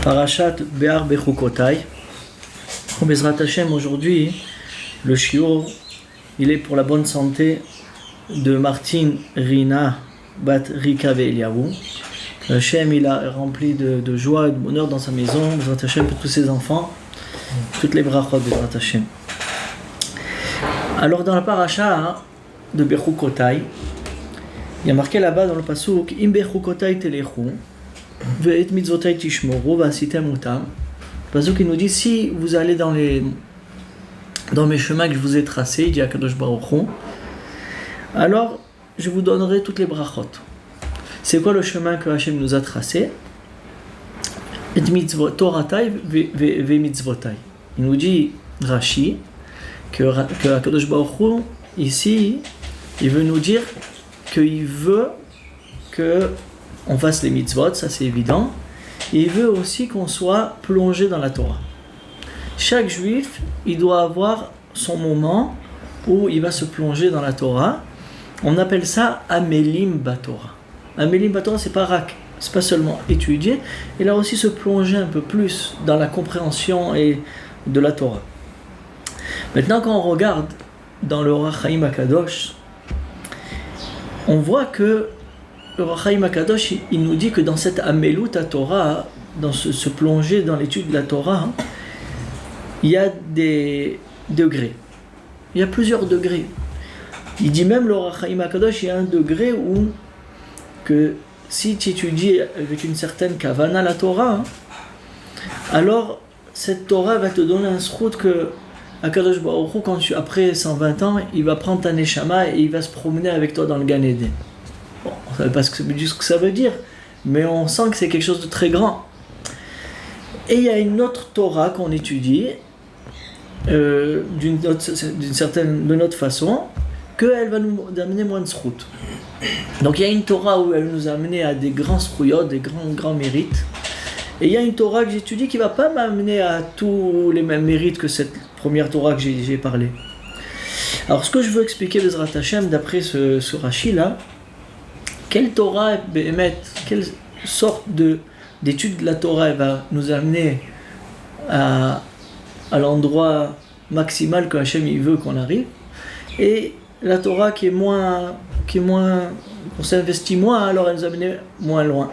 Parashat Be'ar Bechukotai. Bezrat Hashem, aujourd'hui, le shiur, il est pour la bonne santé de Martine Rina Bat Rika Ve'eliahu. Hashem, il a rempli de joie et de bonheur dans sa maison. Bezrat Hashem pour tous ses enfants, toutes les brachot Bezrat Hashem. Alors dans la paracha de Bechukotai, il y a marqué là-bas dans le pasuk Im Bechukotai telechu ve'et mitzvotai tishmoru va'asitem utam. Le pasuk qui nous dit si vous allez dans mes chemins que je vous ai tracés, il dit Akadosh Baruch Hu, alors je vous donnerai toutes les brachot. C'est quoi le chemin que Hashem nous a tracé? Et mitzvotai ve'mitzvotai. Il nous dit Rashi que Akadosh Baruch Hu ici il veut nous dire qu'il veut qu'on fasse les mitzvot, ça c'est évident, et il veut aussi qu'on soit plongé dans la Torah. Chaque juif, il doit avoir son moment où il va se plonger dans la Torah. On appelle ça Amelim Batorah. Amelim Batorah, c'est pas seulement étudier, il a aussi se plonger un peu plus dans la compréhension et de la Torah. Maintenant, quand on regarde dans le Orach Chaim HaKadosh, on voit que le Orach Chaim HaKadosh, il nous dit que dans cette Amelut Torah, dans se plonger dans l'étude de la Torah, il y a des degrés. Il y a plusieurs degrés. Il dit même le Orach Chaim HaKadosh, il y a un degré où que si tu étudies avec une certaine kavana la Torah, alors cette Torah va te donner un srout que Akadosh Baruch Hu, quand après 120 ans, il va prendre ta neshama et il va se promener avec toi dans le Gan Eden. Bon, on ne savait pas ce que ça veut dire, mais on sent que c'est quelque chose de très grand. Et il y a une autre Torah qu'on étudie d'une autre façon, qu'elle va nous amener moins de srout. Donc il y a une Torah où elle nous a amené à des grands srouyot, des grands mérites. Et il y a une Torah que j'étudie qui ne va pas m'amener à tous les mêmes mérites que cette première Torah que j'ai parlé. Alors ce que je veux expliquer Bezrat Hashem d'après ce Rashi-là, quelle Torah, quelle sorte d'étude de la Torah elle va nous amener à l'endroit maximal que Hashem il veut qu'on arrive, et la Torah qui est moins, on s'investit moins, alors elle nous amène moins loin.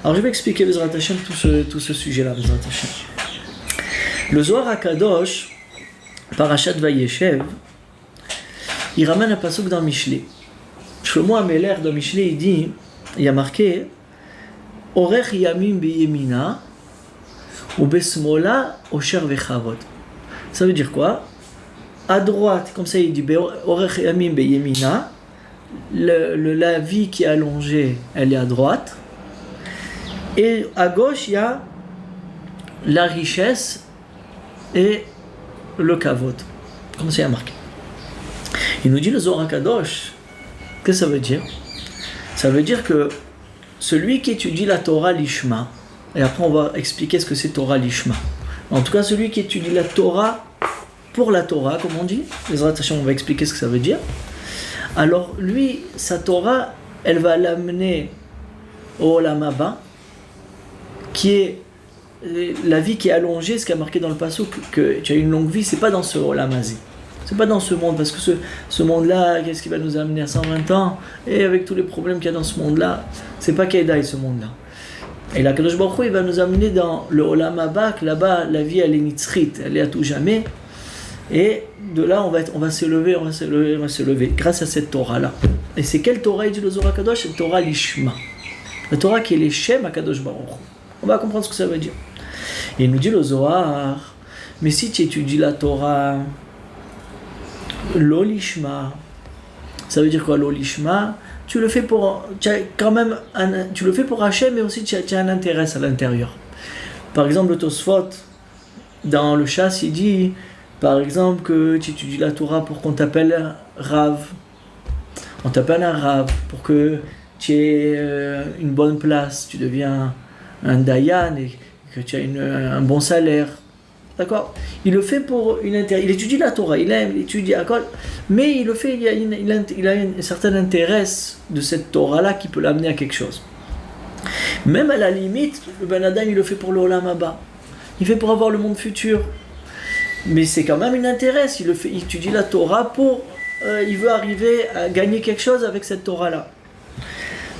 Alors je vais expliquer Bezrat Hashem tout ce sujet-là, Bezrat Hashem. Le Zohar HaKadosh, Parashat Vayeshev, il ramène un pasuk dans Mishlei. Shlomo HaMelech dans Mishlei, il y a marqué Orech Yamim Beyemina ou Besmola Osher Vechavot. Ça veut dire quoi? À droite, comme ça il dit Orech Yamim Beyemina, la vie qui est allongée, elle est à droite. Et à gauche, il y a la richesse et le kavod. Comme c'est marqué. Il nous dit le Zohar HaKadosh. Qu'est-ce que ça veut dire? Ça veut dire que celui qui étudie la Torah Lishma, et après on va expliquer ce que c'est Torah Lishma. En tout cas, celui qui étudie la Torah pour la Torah, comme on dit, on va expliquer ce que ça veut dire. Alors lui, sa Torah, elle va l'amener au Olam Haba, qui est la vie qui est allongée, ce qui a marqué dans le pasuk que tu as une longue vie, c'est pas dans ce Olam Hazé. C'est pas dans ce monde, parce que ce monde-là, qu'est-ce qui va nous amener à 120 ans? Et avec tous les problèmes qu'il y a dans ce monde-là, c'est pas Kedaï ce monde-là. Et la Kadosh Baruch Hu, il va nous amener dans le Olam Haba, que là-bas, la vie, elle est nitzrit, elle est à tout jamais. Et de là, on va s'élever, grâce à cette Torah-là. Et c'est quelle Torah il dit le Zohar HaKadosh? C'est Torah Lishma. La Torah qui est les Shem HaKadosh Baruch Hu. On va comprendre ce que ça veut dire. Et il nous dit le Zohar, mais si tu étudies la Torah, l'olishma, ça veut dire quoi l'olishma? Tu le fais pour Hachem, mais aussi tu as un intérêt à l'intérieur. Par exemple, le Tosfot, dans le Chasse, il dit, par exemple, que tu étudies la Torah pour qu'on t'appelle Rav. On t'appelle un Rav pour que tu aies une bonne place, tu deviens un Dayan et que tu as un bon salaire. D'accord? Il le fait pour une intérêt. Il étudie la Torah, il étudie à quoi? Mais il le fait, il a un certain intérêt de cette Torah-là qui peut l'amener à quelque chose. Même à la limite, le Ben Adam, il le fait pour l'Olam Haba. Il fait pour avoir le monde futur. Mais c'est quand même une intérêt. Il étudie la Torah pour... il veut arriver à gagner quelque chose avec cette Torah-là.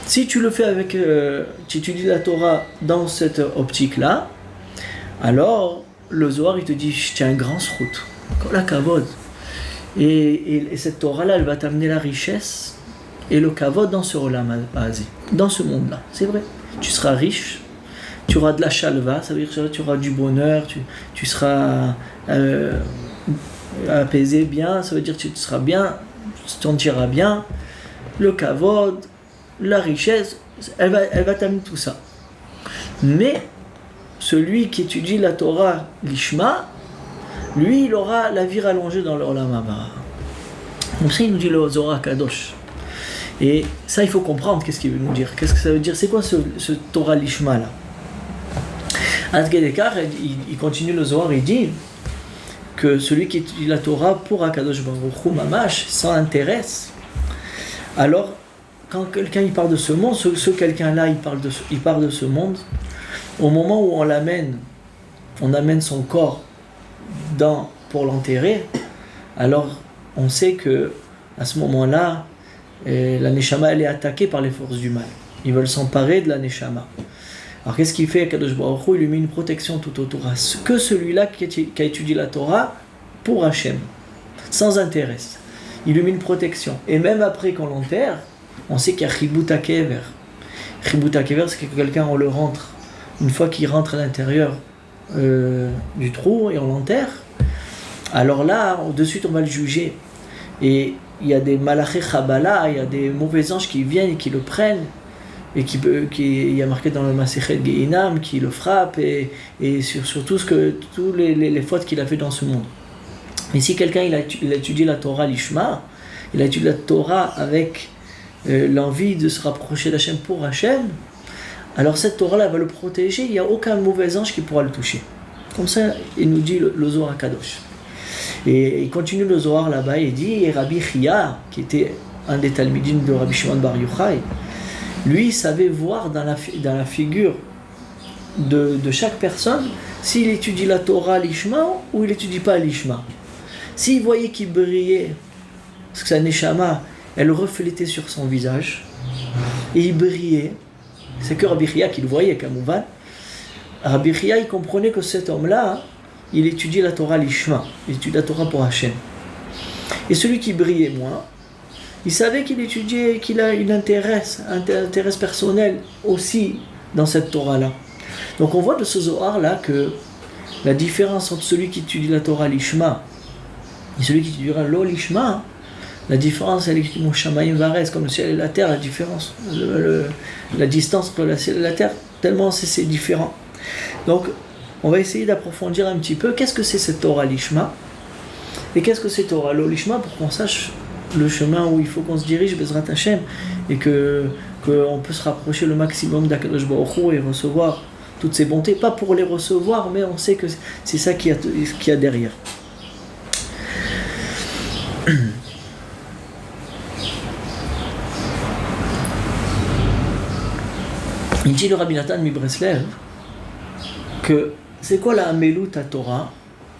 Si tu le fais avec... tu étudies la Torah dans cette optique-là, alors le Zohar, il te dit, tu as un grand srout. La kavod. Et cette Torah-là, elle va t'amener la richesse et le kavod dans ce Olam Haba, dans ce monde-là. C'est vrai. Tu seras riche. Tu auras de la chalva, ça veut dire que tu auras du bonheur, tu seras apaisé bien, ça veut dire que tu seras bien, tu t'en tireras bien. Le kavod, la richesse, elle va t'amener tout ça. Mais celui qui étudie la Torah, l'Ishma, lui, il aura la vie rallongée dans l'Olam Haba. Comme ça, il nous dit le Zohar Kadosh. Et ça, il faut comprendre qu'est-ce qu'il veut nous dire. Qu'est-ce que ça veut dire? C'est quoi ce Torah l'Ishma là? Il continue le Zohar, il dit que celui qui étudie la Torah pour Akadosh Baruch Hu Mamash s'en intéresse. Alors, quand quelqu'un il parle de ce monde, ce quelqu'un-là il parle de ce monde, au moment où on amène son corps pour l'enterrer, alors on sait que à ce moment-là, la Neshama elle est attaquée par les forces du mal. Ils veulent s'emparer de la Neshama. Alors qu'est-ce qu'il fait? Kadosh Baruch Hu, il lui met une protection tout autour. Que celui-là qui a étudié la Torah pour Hachem, sans intérêt. Il lui met une protection. Et même après qu'on l'enterre, on sait qu'il y a Chibut HaKever. Chibut HaKever, c'est que quelqu'un, on le rentre. Une fois qu'il rentre à l'intérieur du trou et on l'enterre, alors là, de suite, on va le juger. Et il y a des malaché chabala, il y a des mauvais anges qui viennent et qui le prennent. Et il y a marqué dans le Masechet Gehinam qui le frappe et sur tout tous les fautes qu'il a fait dans ce monde. Mais si quelqu'un il a étudié la Torah l'Ishma, il a étudié la Torah avec l'envie de se rapprocher d'Hachem pour Hachem, alors cette Torah-là va le protéger, il n'y a aucun mauvais ange qui pourra le toucher. Comme ça, il nous dit le Zohar Kadosh. Et il continue le Zohar là-bas, il dit, et Rabbi Chia, qui était un des Talmidim de Rabbi Shimon Bar Yochai, lui, il savait voir dans la figure de chaque personne s'il étudie la Torah l'Ishma ou il n'étudie pas l'Ishma. S'il voyait qu'il brillait, parce que sa Neshama, elle reflétait sur son visage, et il brillait, c'est que Rabbi Chia qui le voyait, Kamouvan. Rabbi Chia, il comprenait que cet homme-là, il étudiait la Torah l'Ishma, il étudiait la Torah pour Hachem. Et celui qui brillait moins, il savait qu'il étudiait, qu'il a un intérêt personnel aussi dans cette Torah-là. Donc on voit de ce Zohar-là que la différence entre celui qui étudie la Torah l'Ishma et celui qui étudiera l'Ishma, la différence, elle est comme Shamayim Vares, comme le ciel et la terre, la différence, la distance entre le ciel et la terre, tellement c'est différent. Donc on va essayer d'approfondir un petit peu qu'est-ce que c'est cette Torah l'Ishma et qu'est-ce que c'est Torah l'Ishma pour qu'on sache le chemin où il faut qu'on se dirige, Bezrat Hashem, et qu'on peut se rapprocher le maximum d'Akadosh Baruch Hu et recevoir toutes ces bontés, pas pour les recevoir, mais on sait que c'est ça qu'il y a derrière. Il dit le Rabbi Nathan Mibreslev que c'est quoi la Amelut à Torah?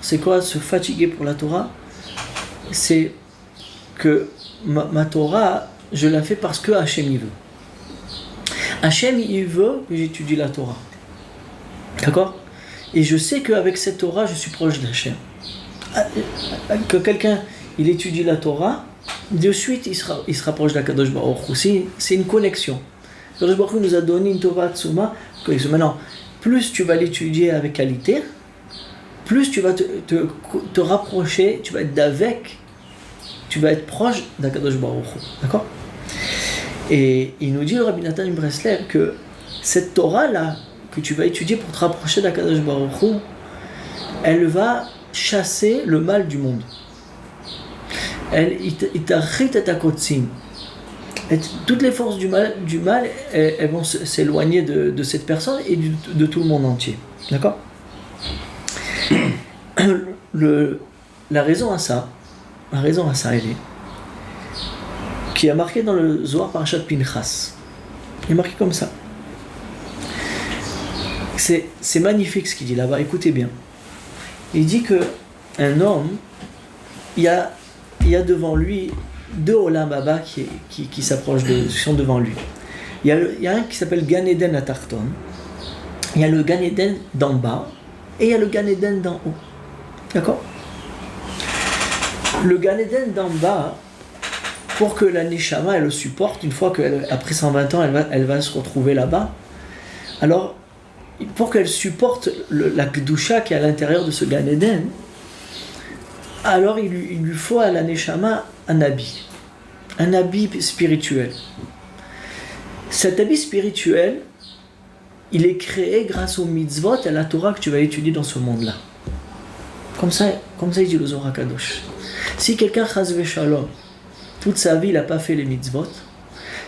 C'est quoi se fatiguer pour la Torah? C'est que ma Torah, je la fais parce que Hachem il veut. Hachem il veut que j'étudie la Torah. D'accord? Et je sais qu'avec cette Torah, je suis proche d'Hachem. Que quelqu'un, il étudie la Torah, de suite, il se rapproche d'Akadosh Baruch Hu. C'est une connexion. Akadosh Baruch Hu nous a donné une Torah Tsuma. Maintenant, plus tu vas l'étudier avec qualité, plus tu vas te rapprocher, tu vas être d'avec, tu vas être proche d'Akadosh Baruch Hu. D'accord? Et il nous dit, le Rabbi Nathan Breslev, que cette Torah-là, que tu vas étudier pour te rapprocher d'Akadosh Baruch Hu, elle va chasser le mal du monde. Toutes les forces du mal elles vont s'éloigner de cette personne et de tout le monde entier. D'accord? La raison à ça, elle est qui est marquée dans le Zohar Parashat Pinchas. Il est marqué comme ça. c'est magnifique ce qu'il dit là-bas, écoutez bien. Il dit que un homme, il y a devant lui deux Olam Haba qui s'approchent, qui sont devant lui. Il y a un qui s'appelle Gan Eden à Tarton, il y a le Gan Eden d'en bas, et il y a le Gan Eden d'en haut. D'accord? Le Gan Eden d'en bas, pour que la Neshama elle le supporte, une fois qu'après 120 ans elle va se retrouver là-bas, alors pour qu'elle supporte la Kedusha qui est à l'intérieur de ce Gan Eden, alors il lui faut à la Neshama un habit spirituel. Cet habit spirituel, il est créé grâce aux mitzvot et à la Torah que tu vas étudier dans ce monde-là. Comme ça il dit le Zohar HaKadosh. Si quelqu'un chas v'shalom, toute sa vie il n'a pas fait les mitzvot,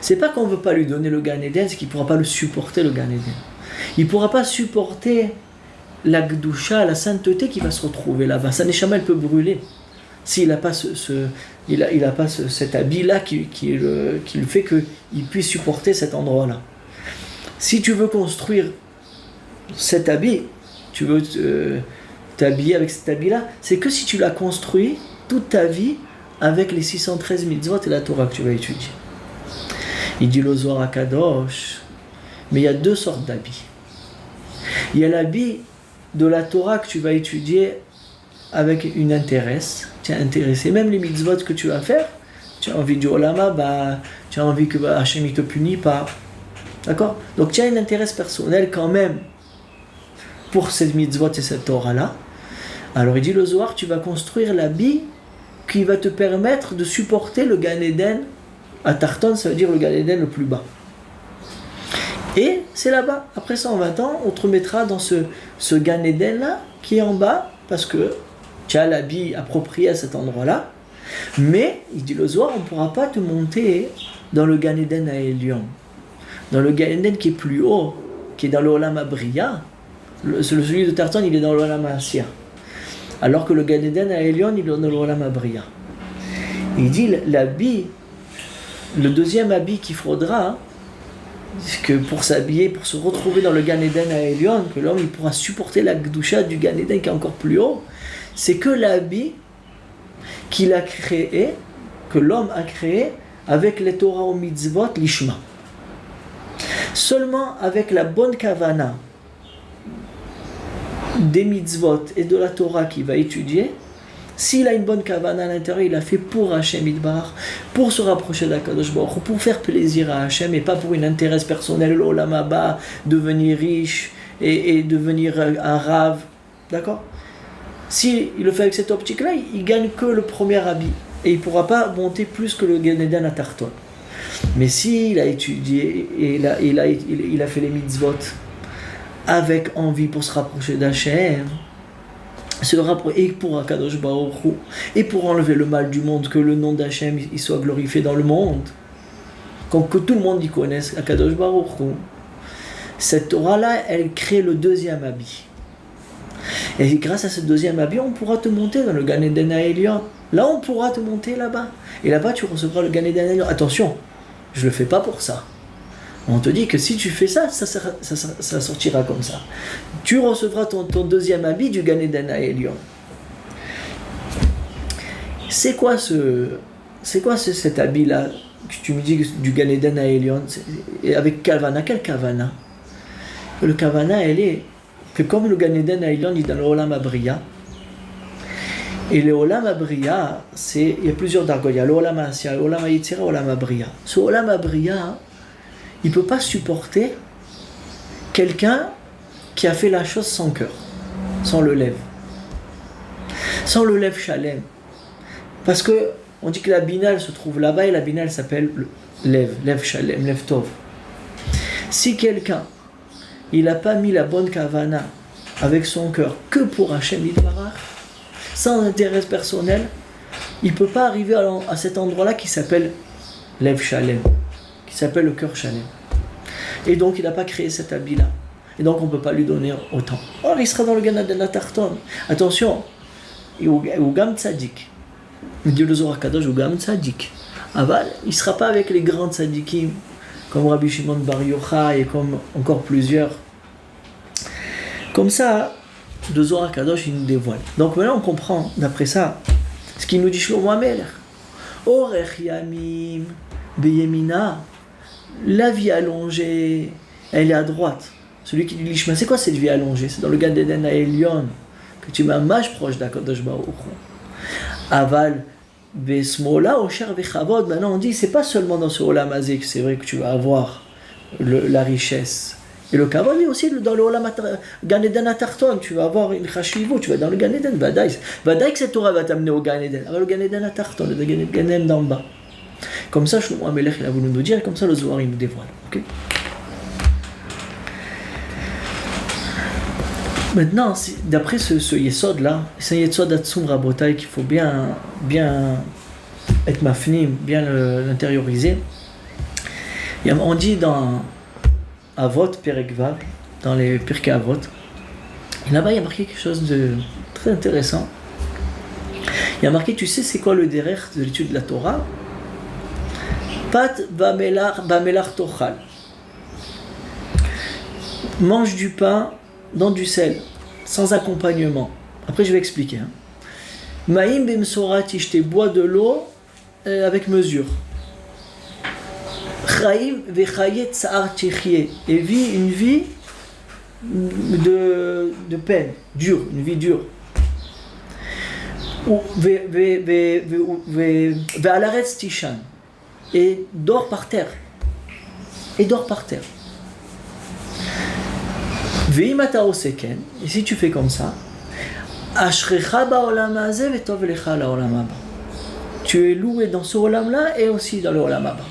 c'est pas qu'on ne veut pas lui donner le Gan Eden, c'est qu'il ne pourra pas le supporter le Gan Eden. Il ne pourra pas supporter la Gdusha, la sainteté qui va se retrouver là-bas. Sa neshama elle peut brûler s'il n'a pas cet habit-là qui le fait qu'il puisse supporter cet endroit-là. Si tu veux construire cet habit, tu veux t'habiller avec cet habit-là, c'est que si tu l'as construit toute ta vie avec les 613 mitzvot et la Torah que tu vas étudier. Il dit le Zohar HaKadosh, mais il y a deux sortes d'habits. Il y a l'habit de la Torah que tu vas étudier avec une intérêt, tu es intéressé, même les mitzvot que tu vas faire, tu as envie du Olama, tu as envie que Hachem ne te punisse pas. D'accord? Donc tu as un intérêt personnel quand même pour cette mitzvot et cette Torah-là. Alors il dit le Zohar, tu vas construire l'habit qui va te permettre de supporter le Gan Eden à Tarton, ça veut dire le Gan Eden le plus bas. Et c'est là-bas, après 120 ans, on te remettra dans ce Gan Eden-là qui est en bas, parce que tu as l'habit approprié à cet endroit-là. Mais, il dit le Zohar, on ne pourra pas te monter dans le Gan Eden à Elion. Dans le Gan Eden qui est plus haut, qui est dans le Olam HaBriya, celui de Tarton, il est dans le Olam HaAsiyah. Alors que le Gan Eden à Elion, il est dans le Olam HaBriya. Il dit l'habit, le deuxième habit qu'il faudra, que pour s'habiller, pour se retrouver dans le Gan Eden à Elion, que l'homme il pourra supporter la Gdusha du Gan Eden qui est encore plus haut, c'est que l'habit qu'il a créé, que l'homme a créé avec les Torah ou mitzvot l'ishma. Seulement avec la bonne kavana des mitzvot et de la Torah qu'il va étudier, s'il a une bonne kavana à l'intérieur, il a fait pour Hachem Idbar, pour se rapprocher d'Akadosh Baruch Hu, pour faire plaisir à Hachem et pas pour une intérêt personnel, l'Olam Haba, devenir riche et devenir un rave. D'accord? Si il le fait avec cette optique-là, il gagne que le premier habit et il ne pourra pas monter plus que le Gan Eden à Tarton. Mais s'il a étudié et il a fait les mitzvot avec envie pour se rapprocher d'Hachem, et pour Akadosh Baruch Hu, et pour enlever le mal du monde, que le nom d'Hachem il soit glorifié dans le monde, que tout le monde y connaisse Akadosh Baruch Hu, cette Torah-là, elle crée le deuxième habit. Et grâce à ce deuxième habit, on pourra te monter dans le Gan Eden à Elion. Là, on pourra te monter là-bas. Et là-bas, tu recevras le Gan Eden à Elion. Attention, je ne le fais pas pour ça. On te dit que si tu fais ça, ça sortira comme ça. Tu recevras ton deuxième habit du Gan Eden à Elion. C'est quoi cet habit-là que tu me dis du Gan Eden à Elion? Et avec Kavana, quelle Kavana? Le Kavana, elle est que comme le Gan Eden à Elion est dans le Olam HaBriya, et le Olam HaBriya, il y a plusieurs dargos. Il y a le Olam HaAsiyah, le Olam HaYetzira, le Olam HaBriya. Ce Olam HaBriya, il ne peut pas supporter quelqu'un qui a fait la chose sans cœur, sans le lève. Sans le lève shalem. Parce que on dit que la bina elle se trouve là-bas et la bina elle s'appelle lève shalem, lève tov. Si quelqu'un il n'a pas mis la bonne kavana avec son cœur que pour Hachem Yitbarach, sans intérêt personnel, il ne peut pas arriver à cet endroit-là qui s'appelle lève shalem, qui s'appelle le cœur shalem. Et donc il n'a pas créé cet habit-là. Et donc on ne peut pas lui donner autant. Or il sera dans le Gan Eden à Tarton. Attention, ou gam tzadik. Dieu le Zohar HaKadosh ou gam tzadik. Aval, il ne sera pas avec les grands tzadikim comme Rabbi Shimon Bar Yochai et comme encore plusieurs. Comme ça, le Zohar Kadosh, il nous dévoile. Donc maintenant, on comprend, d'après ça, ce qu'il nous dit Shlomo HaMelech. Orech Yamim Beyemina, la vie allongée, elle est à droite. Celui qui dit l'Ishma, c'est quoi cette vie allongée? C'est dans le Gan Eden à Elion, que tu m'as mâche proche d'Akadosh Baruch Hu. Aval Besmola, Osher Vechavod. Maintenant, on dit, c'est pas seulement dans ce Olam Hazé que c'est vrai que tu vas avoir la richesse. Et le Kavod, mais aussi dans le Gan Eden Atarton, tu vas avoir une Chashivut, tu vas dans le Gan Eden, Vadaï que cette Torah va t'amener au Gan Eden, alors le Gan Eden Atarton, le Gan Eden d'en bas. Comme ça, Shlomo HaMelech, il a voulu nous dire, et comme ça, le Zohar, il nous dévoile. Okay. Maintenant, d'après ce Yesod-là, c'est un Yesod Atzum Rabotai qu'il faut bien être mafnim, bien l'intérioriser. On dit dans Avot, Perek Vav, dans les Pirkei Avot, et là-bas il y a marqué quelque chose de très intéressant. Il y a marqué, tu sais c'est quoi le derer de l'étude de la Torah? Pat bamelar tochal. Mange du pain dans du sel, sans accompagnement. Après je vais expliquer. Maïm bimsorat ishte, bois de l'eau avec mesure. Chaim vechayet tsa'ar tchechie, et vit une vie de peine, dure, une vie dure. Ve'alaretz tishan, et dort par terre. Et Ve'imata oseken, et si tu fais comme ça, ashrecha ba'olam hazeh ve'tov lecha la'olam haba. Tu es loué dans ce olam-là et aussi dans le olam haba.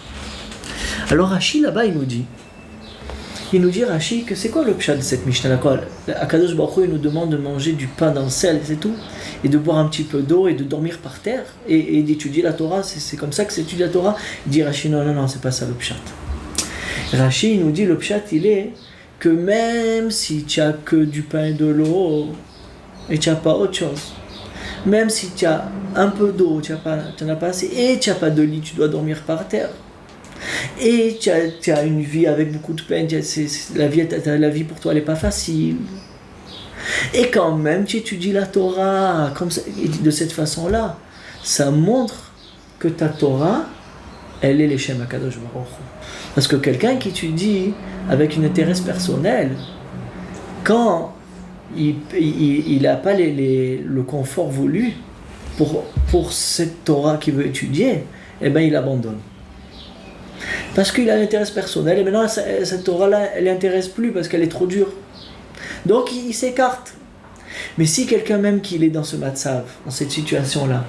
Alors Rashi là-bas il nous dit Rashi que c'est quoi le pshat de cette Mishnah là? Akadosh Baruch Hu il nous demande de manger du pain dans le sel, c'est tout, et de boire un petit peu d'eau et de dormir par terre et d'étudier la Torah, c'est comme ça que c'est étudier la Torah. Il dit Rashi non, c'est pas ça le pshat. Rashi il nous dit le pshat il est que même si tu as que du pain et de l'eau et tu n'as pas autre chose, même si tu as un peu d'eau, tu n'en as pas assez, et tu n'as pas de lit, tu dois dormir par terre. Et tu as une vie avec beaucoup de peine, la vie pour toi elle n'est pas facile. Et quand même tu étudies la Torah comme ça, de cette façon-là, ça montre que ta Torah, elle est l'Eshem HaKadosh Baruch Hu. Parce que quelqu'un qui étudie avec un intérêt personnel, quand il n'a pas le confort voulu pour cette Torah qu'il veut étudier, eh bien il abandonne. Parce qu'il a un intérêt personnel, et maintenant cette Torah-là, elle l'intéresse plus parce qu'elle est trop dure. Donc il s'écarte. Mais si quelqu'un même qu'il est dans ce matzav, dans cette situation-là,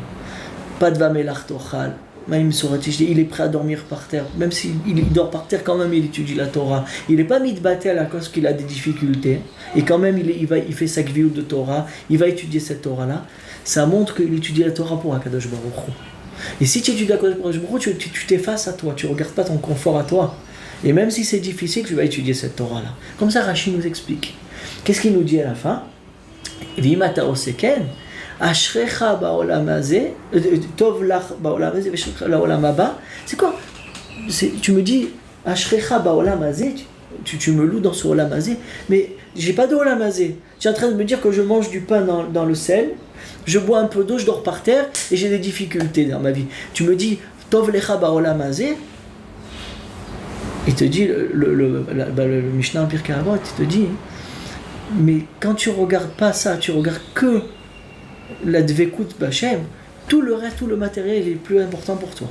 pas de vamelach tochal, il est prêt à dormir par terre, même s'il dort par terre, quand même il étudie la Torah. Il n'est pas mitbatel à cause qu'il a des difficultés, et quand même il fait sa gviout de Torah, il va étudier cette Torah-là. Ça montre qu'il étudie la Torah pour Akadosh Baruch Hu. Et si tu étudies Akadosh Baruch Hu, tu t'effaces à toi, tu ne regardes pas ton confort à toi. Et même si c'est difficile, tu vas étudier cette Torah-là. Comme ça, Rashi nous explique. Qu'est-ce qu'il nous dit à la fin? V'imata oseken, ashrecha ba'olam hazeh, tov lach ba'olam hazeh, v'ashrecha la'olam haba. C'est quoi? Tu me dis, ashrecha ba'olam hazeh, tu me loues dans ce olam hazeh, mais j'ai pas de olam hazeh. Tu es en train de me dire que je mange du pain dans le sel, je bois un peu d'eau, je dors par terre, et j'ai des difficultés dans ma vie. Tu me dis, tov lecha ba'olam hazeh, il te dit, le Mishnah en Pirkei Avot, il te dit, mais quand tu regardes pas ça, tu regardes que la dvekut b'Hashem, tout le reste, tout le matériel est plus important pour toi.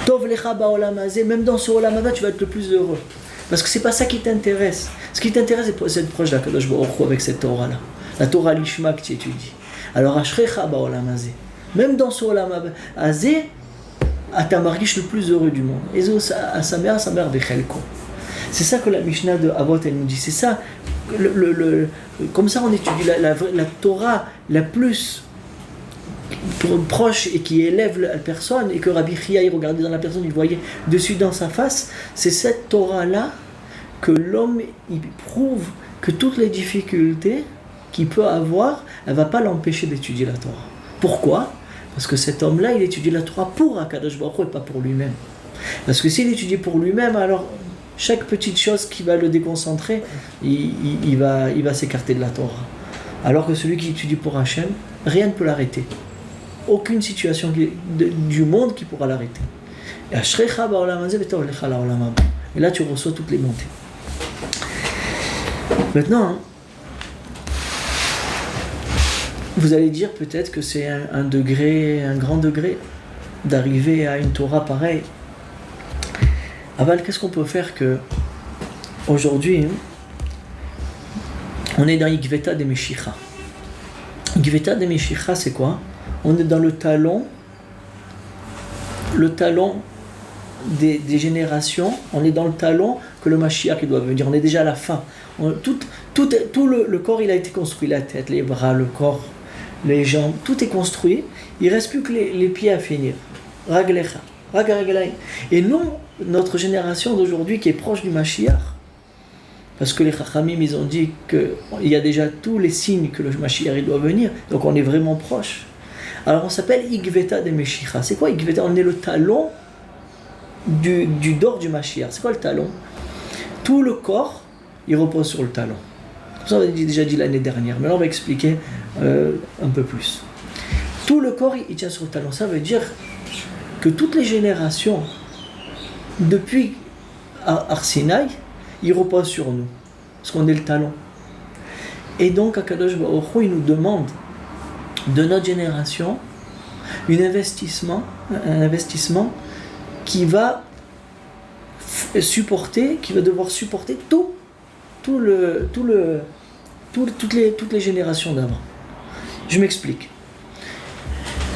Tov lecha ba'olam hazeh, même dans ce olam haba, tu vas être le plus heureux. Parce que c'est pas ça qui t'intéresse. Ce qui t'intéresse, c'est d'être proche d'Akadosh Baruch Hu avec cette Torah-là. La Torah Lishma que tu étudies. Alors, ashrecha ba'olam hazeh, même dans ce olam hazeh, אתה מרגיש le plus heureux du monde. Et ça c'est ça que la Mishnah de Avot elle nous dit. C'est ça, comme ça on étudie la Torah la plus proche et qui élève la personne, et que Rabbi Chia il regardait dans la personne, il voyait dessus dans sa face. C'est cette Torah là que l'homme il prouve que toutes les difficultés qu'il peut avoir, elle ne va pas l'empêcher d'étudier la Torah. Pourquoi? Parce que cet homme-là, il étudie la Torah pour Akadosh Baruch Hu et pas pour lui-même. Parce que s'il étudie pour lui-même, alors chaque petite chose qui va le déconcentrer, il va s'écarter de la Torah. Alors que celui qui étudie pour Hachem, rien ne peut l'arrêter. Aucune situation du monde qui pourra l'arrêter. Et là, tu reçois toutes les montées. Maintenant, vous allez dire peut-être que c'est un grand degré d'arriver à une Torah pareille. Aval, qu'est-ce qu'on peut faire que aujourd'hui, on est dans Igveta de Meshicha. Igveta de Meshicha, c'est quoi? On est dans le talon des générations, on est dans le talon que le Mashiach doit venir, on est déjà à la fin. Tout le corps il a été construit, la tête, les bras, le corps, les jambes, tout est construit, il ne reste plus que les pieds à finir. Raglecha, Raglecha. Et nous, notre génération d'aujourd'hui qui est proche du Mashiach, parce que les Chachamim ils ont dit qu'il y a déjà tous les signes que le Mashiach il doit venir, donc on est vraiment proche. Alors on s'appelle Igveta de Meshicha. C'est quoi Igveta? On est le talon du dor du Mashiach. C'est quoi le talon? Tout le corps, il repose sur le talon. Ça on a déjà dit l'année dernière, mais là on va expliquer un peu plus. Tout le corps, il tient sur le talon. Ça veut dire que toutes les générations, depuis Arsinaï, ils reposent sur nous, parce qu'on est le talon. Et donc, Akadosh Baruch Hu, il nous demande de notre génération un investissement qui va supporter, qui va devoir supporter toutes les générations d'avant. Je m'explique.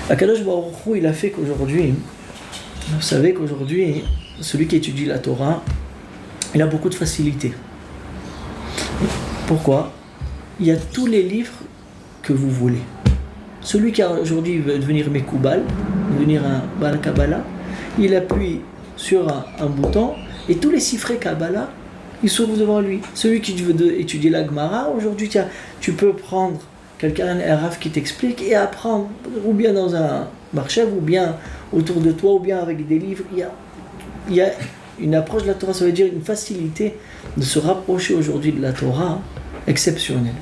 Akadosh Baruch Hu, il a fait qu'aujourd'hui, vous savez qu'aujourd'hui, celui qui étudie la Torah, il a beaucoup de facilité. Pourquoi? Il y a tous les livres que vous voulez. Celui qui aujourd'hui veut devenir Mekoubal, devenir un Bal Kabbalah, il appuie sur un bouton et tous les sifrés Kabbalah, ils s'ouvrent devant lui. Celui qui veut étudier la Gemara, aujourd'hui tu peux prendre quelqu'un, un Rav qui t'explique et apprendre, ou bien dans un marché, ou bien autour de toi, ou bien avec des livres. Il y a une approche de la Torah, ça veut dire une facilité de se rapprocher aujourd'hui de la Torah exceptionnelle.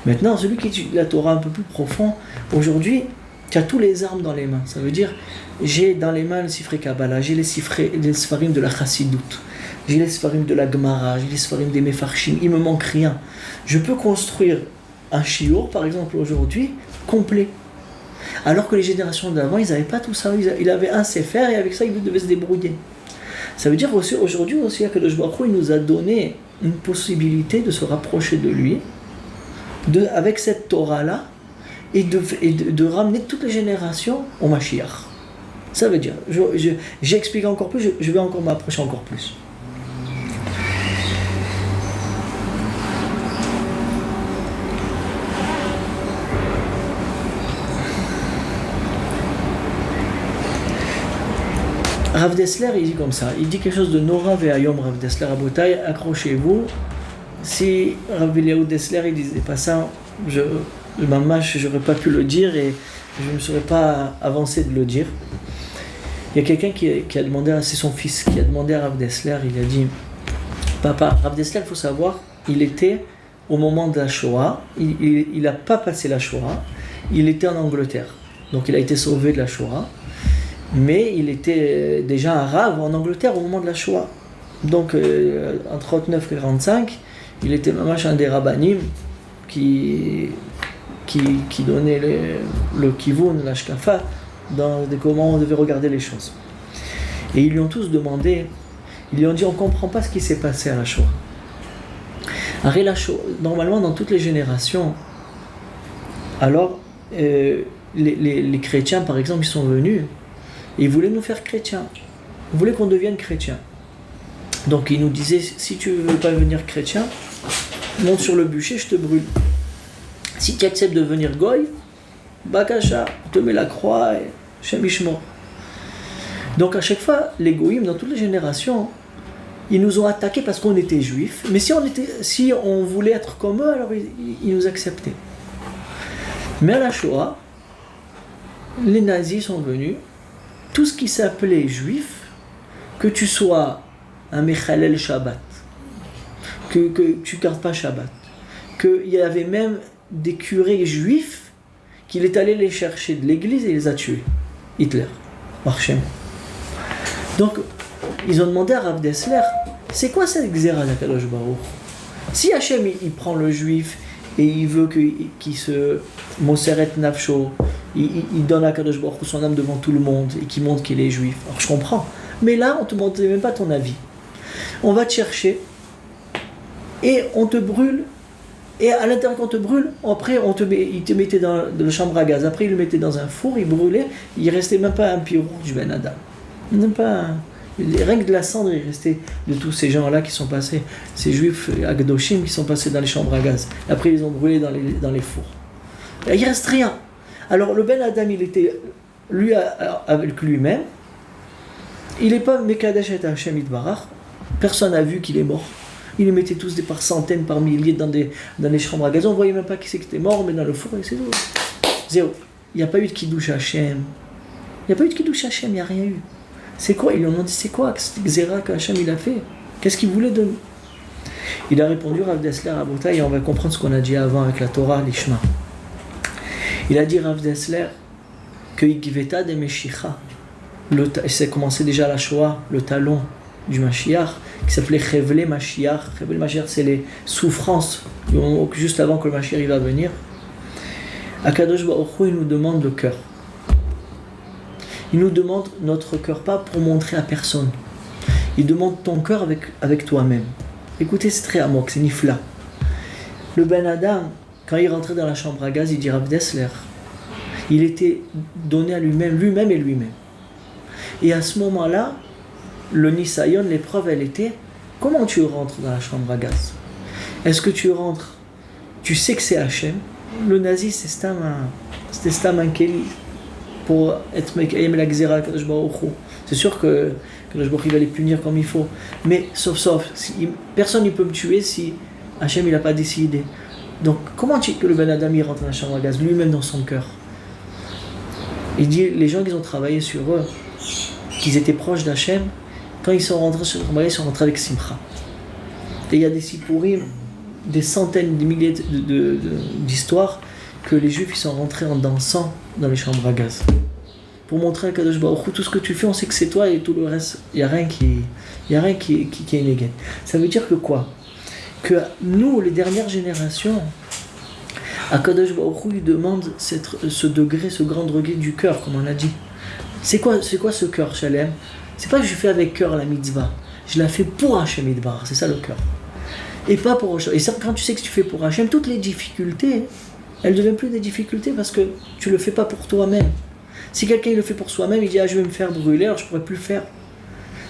Maintenant, celui qui étudie la Torah un peu plus profond, aujourd'hui, tu as tous les armes dans les mains. Ça veut dire, j'ai dans les mains le Sifré Kabbalah, j'ai les Sfarim de la Chassidut, j'ai les Sfarim de la Gemara, j'ai les Sfarim des Mefarshim, il me manque rien. Je peux construire un shiur, par exemple, aujourd'hui, complet. Alors que les générations d'avant, ils n'avaient pas tout ça. Ils avaient un sefer et avec ça, ils devaient se débrouiller. Ça veut dire aussi, aujourd'hui aussi, que le Baruch Hu, il nous a donné une possibilité de se rapprocher de lui, avec cette Torah-là, et de ramener toutes les générations au Mashiach. Ça veut dire, j'explique encore plus, je vais encore m'approcher encore plus. Rav Dessler, il dit comme ça, il dit quelque chose de Nora ve'ayom, Rav Dessler Abotai, accrochez-vous. Si Rav Eliyahu Dessler, il disait pas ça, j'aurais pas pu le dire et je ne serais pas avancé de le dire. Il y a quelqu'un qui a demandé, c'est son fils, qui a demandé à Rav Dessler, il a dit, papa, Rav Dessler, il faut savoir, il était au moment de la Shoah, il n'a pas passé la Shoah, il était en Angleterre, donc il a été sauvé de la Shoah. Mais il était déjà un Rav en Angleterre au moment de la Shoah. Donc en 39 et 45, il était vraiment un des rabbanim qui donnait le kivun, la shkafa, dans comment on devait regarder les choses. Et ils lui ont tous demandé, ils lui ont dit on ne comprend pas ce qui s'est passé à la Shoah. Après la Shoah, normalement dans toutes les générations, alors les chrétiens par exemple, ils sont venus. Ils voulaient nous faire chrétiens. Ils voulaient qu'on devienne chrétiens. Donc ils nous disaient, si tu ne veux pas devenir chrétien, monte sur le bûcher, je te brûle. Si tu acceptes de devenir goy, bakasha, on te met la croix et Shem Yishmor. Donc à chaque fois, les goïms, dans toutes les générations, ils nous ont attaqués parce qu'on était juifs. Mais si on voulait être comme eux, alors ils nous acceptaient. Mais à la Shoah, les nazis sont venus. Tout ce qui s'appelait juif, que tu sois un Mechalel Shabbat, que tu ne gardes pas Shabbat, qu'il y avait même des curés juifs qu'il est allé les chercher de l'église et les a tués. Hitler, Marchem. Donc, ils ont demandé à Rav Dessler, c'est quoi cette xéra d'Akadosh Baruch? Si Hachem il prend le juif et il veut qu'il se moseret nafsho, il donne à Akadosh Baruch son âme devant tout le monde et qu'il montre qu'il est juif. Alors je comprends. Mais là, on ne te demande même pas ton avis. On va te chercher et on te brûle. Et à l'intérieur, quand on te brûle, après, il te mettait dans la chambre à gaz. Après, il le mettait dans un four, il brûlait. Il restait même pas un pied rouge du Ben Adam. Même pas. Rien que de la cendre, il restait de tous ces gens-là qui sont passés, ces juifs Agdoshim qui sont passés dans les chambres à gaz. Après, ils ont brûlé dans les fours. Et il reste rien. Alors, le Ben Adam, il était lui avec lui-même. Il n'est pas Mekadesh et Hashem Yitbarach. Personne n'a vu qu'il est mort. Ils les mettaient tous par centaines, par milliers dans les chambres à gaz. On ne voyait même pas qui c'est qui était mort, mais dans le four, et c'est tout. Zéro. Il n'y a pas eu de Kiddush Hashem. Il n'y a pas eu de Kiddush Hashem, il n'y a rien eu. C'est quoi? Ils lui ont dit, c'est quoi cette Xéra qu'Hachem il a fait? Qu'est-ce qu'il voulait de nous? Il a répondu, Rav Dessler à Bouta, et on va comprendre ce qu'on a dit avant avec la Torah, l'Ishma. Il a dit, Rav Dessler, que Yigveta de Meshicha, c'est commencé déjà la Shoah, le talon du Mashiach, qui s'appelait Chevle Mashiach. Chevle Mashiach, c'est les souffrances juste avant que le Mashiach il va venir. Akadosh Baruch Hu, il nous demande le cœur. Il nous demande notre cœur, pas pour montrer à personne. Il demande ton cœur avec toi-même. Écoutez, c'est très amok, c'est nifla. Le Ben Adam, quand il rentrait dans la chambre à gaz, il dit Rav Dessler, il était donné à lui-même et lui-même. Et à ce moment-là, le Nisayon, l'épreuve, elle était, comment tu rentres dans la chambre à gaz? Est-ce que tu rentres, tu sais que c'est Hachem? Le nazi, c'est Stam Ankeli, pour être Mekayem la Xéra Kadosh Baruch Hu. C'est sûr que Kadosh Baruch Hu va les punir comme il faut. Mais sauf, personne ne peut me tuer si Hachem il n'a pas décidé. Donc comment que le Ben Adam il rentre dans la chambre à gaz, lui-même dans son cœur? Il dit, les gens qui ont travaillé sur eux, qu'ils étaient proches d'Hachem, quand ils sont rentrés sur le chambre à gaz, ils sont rentrés avec Simcha. Et il y a des Sipurim, des centaines, des milliers d'histoires que les Juifs ils sont rentrés en dansant dans les chambres à gaz. Pour montrer à Kadosh Baruch Hu, tout ce que tu fais, on sait que c'est toi et tout le reste, il n'y a rien qui est inégal. Ça veut dire que quoi? Que nous, les dernières générations, à Kadosh Baruch Hu, il demande ce degré, ce grand degré du cœur, comme on a dit. C'est quoi ce cœur, Shalem? C'est pas que je fais avec cœur la mitzvah. Je la fais pour Hachem Yitbarach, c'est ça le cœur. Et pas pour Hachem. Et ça, quand tu sais que tu fais pour Hachem, toutes les difficultés, elles ne deviennent plus des difficultés parce que tu ne le fais pas pour toi-même. Si quelqu'un il le fait pour soi-même, il dit je vais me faire brûler, alors je ne pourrais plus le faire.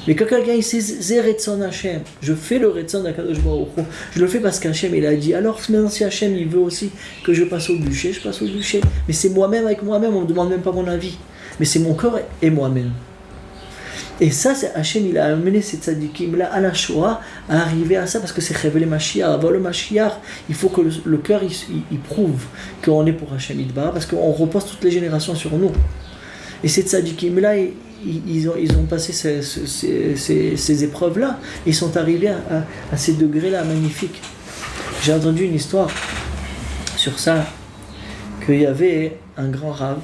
Mais quand quelqu'un il sait Zé Retson Hachem, je fais le Retson d'Akadosh Baruch Hu, je le fais parce qu'Hachem il a dit, alors maintenant si Hachem il veut aussi que je passe au bûcher, je passe au bûcher. Mais c'est moi-même avec moi-même, on ne me demande même pas mon avis. Mais c'est mon corps et moi-même. Et ça, c'est Hachem, il a amené ces tzadikim-là à la Shoah, à arriver à ça, parce que c'est révélé Mashiach. Avant le Mashiach, il faut que le cœur, il prouve qu'on est pour Hachem Yitbarach, parce qu'on repose toutes les générations sur nous. Et ces tzadikim-là, ils ont passé ces épreuves-là, ils sont arrivés à ces degrés-là magnifiques. J'ai entendu une histoire sur ça, qu'il y avait un grand rave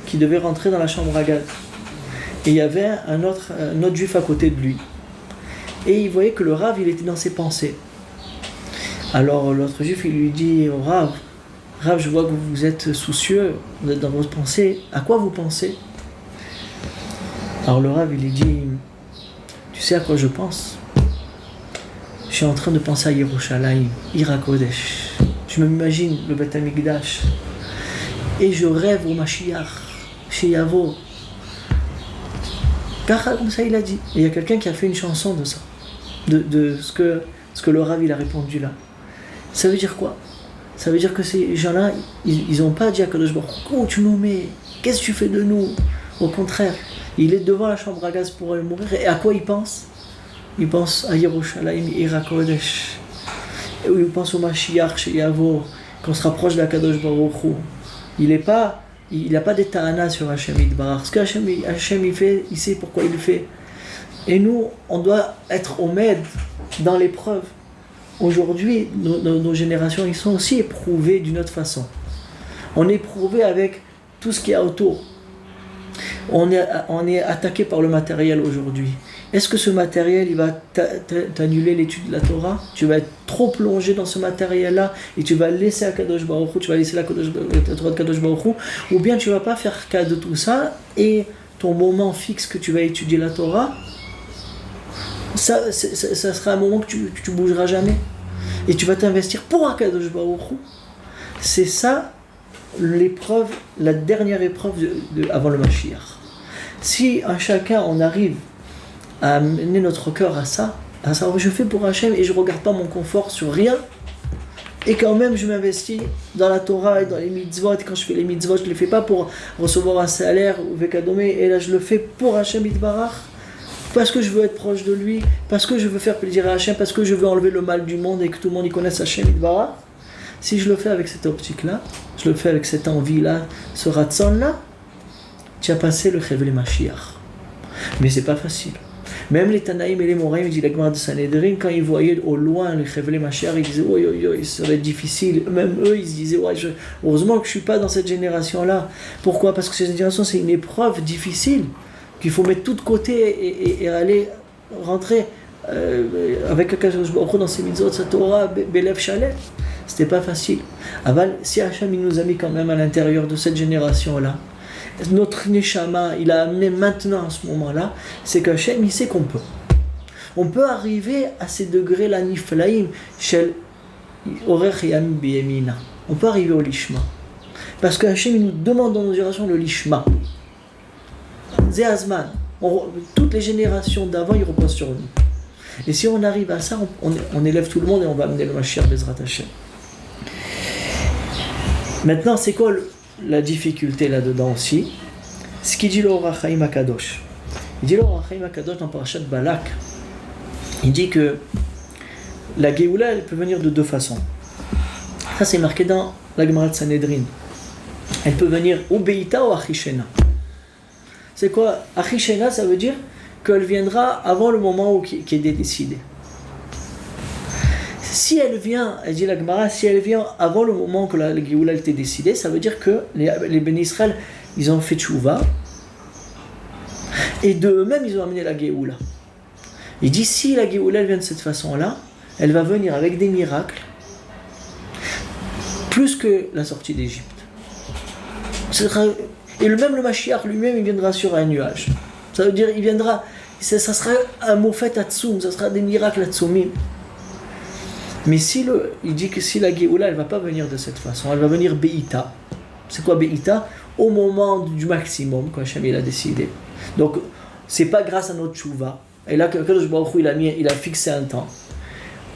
qui devait rentrer dans la chambre à gaz. Et il y avait un autre juif à côté de lui. Et il voyait que le Rav, il était dans ses pensées. Alors l'autre juif, il lui dit au Rav, je vois que vous êtes soucieux, vous êtes dans vos pensées. À quoi vous pensez? Alors le Rav, il lui dit, tu sais à quoi je pense? Je suis en train de penser à Yerushalayim, Ira Kodesh. Je m'imagine le Beth Amikdash. Et je rêve au Mashiach, chez Yavo. Comme ça il a dit. Et il y a quelqu'un qui a fait une chanson de ça, de ce que le Rav il a répondu là. Ça veut dire quoi? Ça veut dire que ces gens-là, ils n'ont pas dit à Kadosh Baruch Hu, oh, tu nous mets, qu'est-ce que tu fais de nous? Au contraire, il est devant la chambre à gaz pour mourir. Et à quoi il pense? Il pense à Yerushalayim, Ira Kodesh. Et il pense au Mashiach, chez Yavo, qu'on se rapproche de la Kadosh Baruch Hu. Il n'a pas d'état sur Hachem Yitbarach. Ce que Hachem il fait, il sait pourquoi il le fait. Et nous, on doit être omed dans l'épreuve. Aujourd'hui, nos générations, ils sont aussi éprouvées d'une autre façon. On est éprouvé avec tout ce qu'il y a autour. On est attaqué par le matériel aujourd'hui. Est-ce que ce matériel, il va t'annuler l'étude de la Torah? Tu vas être trop plongé dans ce matériel-là et tu vas laisser à Kadosh Baruch Hu, tu vas laisser la Torah de Kadosh Baruch Hu, ou bien tu ne vas pas faire cas de tout ça et ton moment fixe que tu vas étudier la Torah, ça sera un moment que tu bougeras jamais. Et tu vas t'investir pour Akadosh Baruch Hu. C'est ça l'épreuve, la dernière épreuve avant le Mashiach. Si à chacun on arrive à amener notre cœur à ça, je fais pour Hachem et je ne regarde pas mon confort sur rien, et quand même je m'investis dans la Torah et dans les mitzvot, et quand je fais les mitzvot, je ne les fais pas pour recevoir un salaire ou vekadomé, et là je le fais pour Hachem Yitbarach, parce que je veux être proche de lui, parce que je veux faire plaisir à Hachem, parce que je veux enlever le mal du monde et que tout le monde y connaisse Hachem Yitbarach. Si je le fais avec cette optique-là, je le fais avec cette envie-là, ce ratzon-là, tu as passé le Chevle Mashiach. Mais c'est pas facile. Même les Tanaïm et les Moraïm, dit la Gemara de Sanhedrin, quand ils voyaient au loin le Chevle Mashiach, ils disaient oi, ça va être difficile. Même eux, ils se disaient heureusement que je suis pas dans cette génération-là. Pourquoi? Parce que cette génération, c'est une épreuve difficile qu'il faut mettre tout de côté et aller rentrer avec Akadosh Baruch Hu dans ses mitzvot, sa Torah, Belev Shalem. C'était pas facile. Aval, si Hachem il nous a mis quand même à l'intérieur de cette génération-là, notre Neshama, il a amené maintenant à ce moment-là, c'est qu'Hachem il sait qu'on peut. On peut arriver à ces degrés-là, Niflaim, Shel Orech Yam Biyemina. On peut arriver au Lishma. Parce que Hachem il nous demande dans nos générations le Lishma. Zéazman. Toutes les générations d'avant, ils reposent sur nous. Et si on arrive à ça, on élève tout le monde et on va amener le Mashiach Bezrat Hashem. Maintenant, c'est quoi la difficulté là-dedans aussi? Ce qu'il dit le Or HaChaim HaKadosh. Il dit le Or HaChaim HaKadosh dans Parashat Balak. Il dit que la Géoula, elle peut venir de deux façons. Ça, c'est marqué dans la Gemara de Sanhedrin. Elle peut venir ou Beïta ou Achishena. C'est quoi? Achishena, ça veut dire qu'elle viendra avant le moment qui est décidé. Si elle vient, elle dit la Gemara, si elle vient avant le moment que la Géoula était décidée, ça veut dire que les Béni Israël, ils ont fait tchouva, et de eux-mêmes, ils ont amené la Géoula. Il dit, si la Géoula vient de cette façon-là, elle va venir avec des miracles, plus que la sortie d'Égypte. Et le Mashiach lui-même, il viendra sur un nuage. Ça veut dire, il viendra, ça sera un mofet atzoum, ça sera des miracles atzoumim. Mais il dit que si la Géoula, elle ne va pas venir de cette façon, elle va venir Beïta. C'est quoi Beïta? Au moment du maximum, quand Hachem il a décidé. Donc, c'est pas grâce à notre tchouva. Et là, Kadosh Baruch Hu, il a fixé un temps.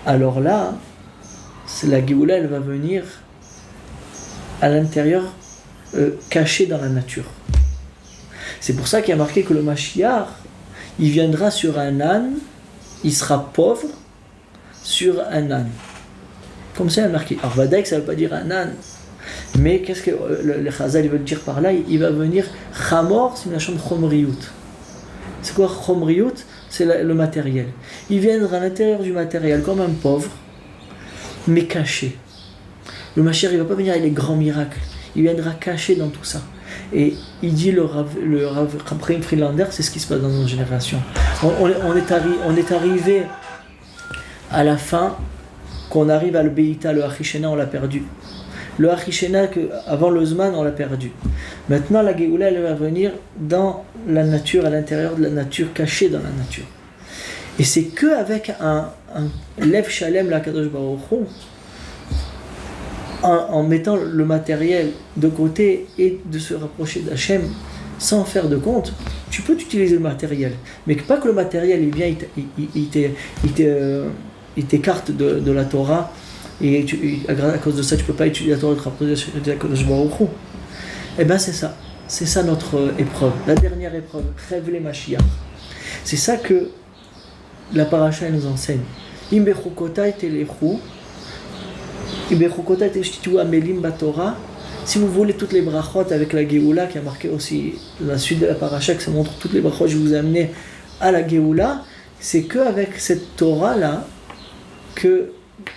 Alors là, la Géoula, elle va venir à l'intérieur, cachée dans la nature. C'est pour ça qu'il y a marqué que le Mashiach, il viendra sur un âne, il sera pauvre, sur un âne. Comme ça, il y a marqué. Alors, Vadaïk, ça ne veut pas dire un âne. Mais qu'est-ce que le Chazal veut dire par là? Il va venir Chamor, c'est une chambre Chomriout. C'est quoi Chomriout? C'est le matériel. Il viendra à l'intérieur du matériel comme un pauvre, mais caché. Le Mashiach, il ne va pas venir avec les grands miracles. Il viendra caché dans tout ça. Et il dit le Rav Chaim Friedlander, c'est ce qui se passe dans notre génération. On est arrivé à la fin, qu'on arrive à le Beïta, le Achishena, on l'a perdu. Le Achishena, avant le Zman, on l'a perdu. Maintenant, la Géoula, elle va venir dans la nature, à l'intérieur de la nature, cachée dans la nature. Et c'est qu'avec un Lev Shalem, la Kadosh Baruch Hu, en mettant le matériel de côté et de se rapprocher d'Hachem sans faire de compte, tu peux utiliser le matériel. Mais pas que le matériel, il vient, il t'écarte de la Torah, et à cause de ça, tu ne peux pas étudier la Torah, te rapprocher de Kadosh Baruch Hu. Eh bien, c'est ça. C'est ça notre épreuve. La dernière épreuve, Chevle Mashiach. C'est ça que la paracha nous enseigne. Im bechukotai telechu. Si vous voulez toutes les brachot avec la Géoula, qui a marqué aussi dans la suite de la paracha, que ça montre toutes les brachot que je vous ai amenées à la Géoula, c'est qu'avec cette Torah-là, que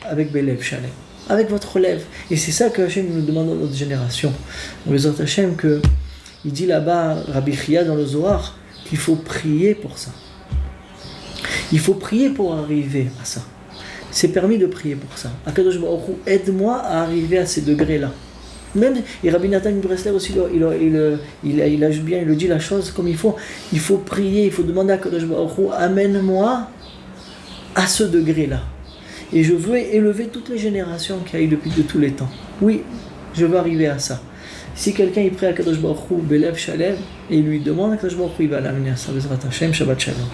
avec Belev Shalem, avec votre lèvre. Et c'est ça que Hachem nous demande dans notre génération. On les autres Hachem que il dit là-bas, Rabbi Chia dans le Zohar, qu'il faut prier pour ça. Il faut prier pour arriver à ça. C'est permis de prier pour ça. Akadosh Baruch Hu, aide-moi à arriver à ces degrés-là. Même, et Rabbi Nathan Bresler aussi, il ajoute bien, il le dit la chose comme il faut. Il faut prier, il faut demander à Akadosh Baruch Hu, amène-moi à ce degré-là. Et je veux élever toutes les générations qu'il y a eu depuis de tous les temps. Oui, je veux arriver à ça. Si quelqu'un il prie à Kadosh Baruch Hu, Belev Shalem, et il lui demande à Kadosh Baruch Hu, il va l'amener à ça. Bezrat Hashem, Shabbat Shalom.